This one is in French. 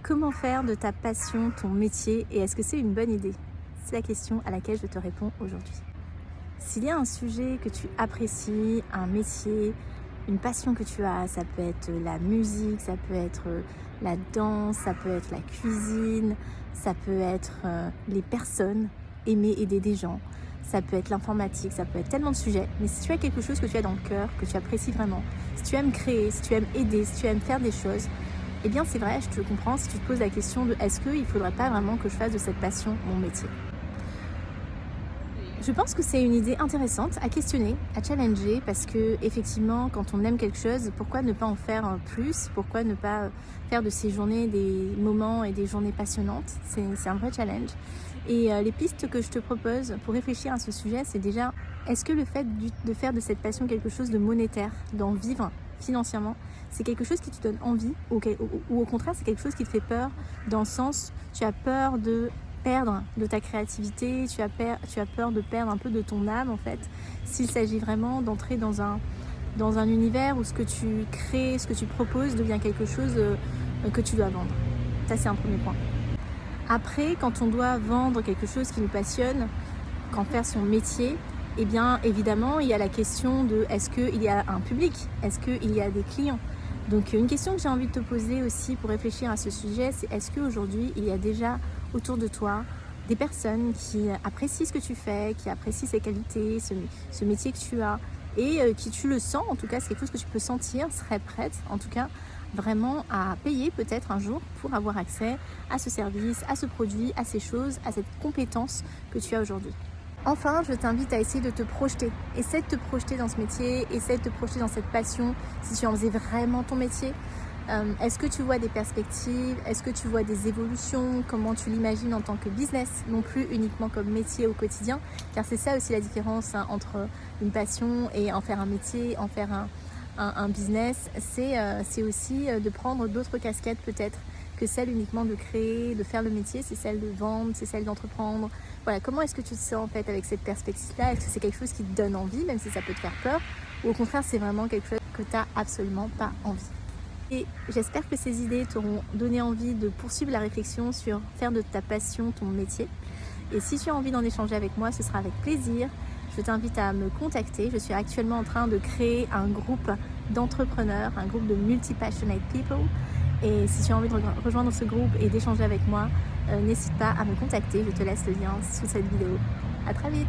Comment faire de ta passion ton métier et est-ce que c'est une bonne idée? C'est la question à laquelle je te réponds aujourd'hui. S'il y a un sujet que tu apprécies, un métier, une passion que tu as, ça peut être la musique, ça peut être la danse, ça peut être la cuisine, ça peut être les personnes, aimer aider des gens, ça peut être l'informatique, ça peut être tellement de sujets. Mais si tu as quelque chose que tu as dans le cœur, que tu apprécies vraiment, si tu aimes créer, si tu aimes aider, si tu aimes faire des choses, eh bien c'est vrai, je te comprends si tu te poses la question de est-ce qu'il ne faudrait pas vraiment que je fasse de cette passion mon métier? Je pense que c'est une idée intéressante à questionner, à challenger, parce que effectivement, quand on aime quelque chose, pourquoi ne pas en faire plus? Pourquoi ne pas faire de ces journées des moments et des journées passionnantes? C'est un vrai challenge. Et les pistes que je te propose pour réfléchir à ce sujet, c'est déjà, est-ce que le fait de faire de cette passion quelque chose de monétaire, d'en vivre financièrement, c'est quelque chose qui te donne envie ou au contraire, c'est quelque chose qui te fait peur dans le sens, tu as peur de perdre de ta créativité, tu as peur de perdre un peu de ton âme en fait, s'il s'agit vraiment d'entrer dans un univers où ce que tu crées, ce que tu proposes devient quelque chose que tu dois vendre. Ça c'est un premier point. Après, quand on doit vendre quelque chose qui nous passionne, qu'en faire son métier, eh bien évidemment il y a la question de est-ce qu'il y a un public, est-ce qu'il y a des clients. Donc une question que j'ai envie de te poser aussi pour réfléchir à ce sujet, c'est est-ce qu'aujourd'hui il y a déjà autour de toi des personnes qui apprécient ce que tu fais, qui apprécient ses qualités, ce métier que tu as et qui tu le sens, en tout cas c'est quelque chose que tu peux sentir, serait prête en tout cas vraiment à payer peut-être un jour pour avoir accès à ce service, à ce produit, à ces choses, à cette compétence que tu as aujourd'hui. Enfin, je t'invite à essayer de te projeter. Essaie de te projeter dans ce métier, essaie de te projeter dans cette passion, si tu en faisais vraiment ton métier. Est-ce que tu vois des perspectives? Est-ce que tu vois des évolutions? Comment tu l'imagines en tant que business, non plus uniquement comme métier au quotidien? Car c'est ça aussi la différence entre une passion et en faire un métier, en faire un business. C'est aussi de prendre d'autres casquettes peut-être que celle uniquement de créer, de faire le métier, c'est celle de vendre, c'est celle d'entreprendre. Voilà, comment est-ce que tu te sens en fait avec cette perspective-là? Est-ce que c'est quelque chose qui te donne envie, même si ça peut te faire peur? Ou au contraire, c'est vraiment quelque chose que tu n'as absolument pas envie? Et j'espère que ces idées t'auront donné envie de poursuivre la réflexion sur faire de ta passion ton métier. Et si tu as envie d'en échanger avec moi, ce sera avec plaisir. Je t'invite à me contacter. Je suis actuellement en train de créer un groupe d'entrepreneurs, un groupe de multi-passionate people. Et si tu as envie de rejoindre ce groupe et d'échanger avec moi, n'hésite pas à me contacter. Je te laisse le lien sous cette vidéo. À très vite!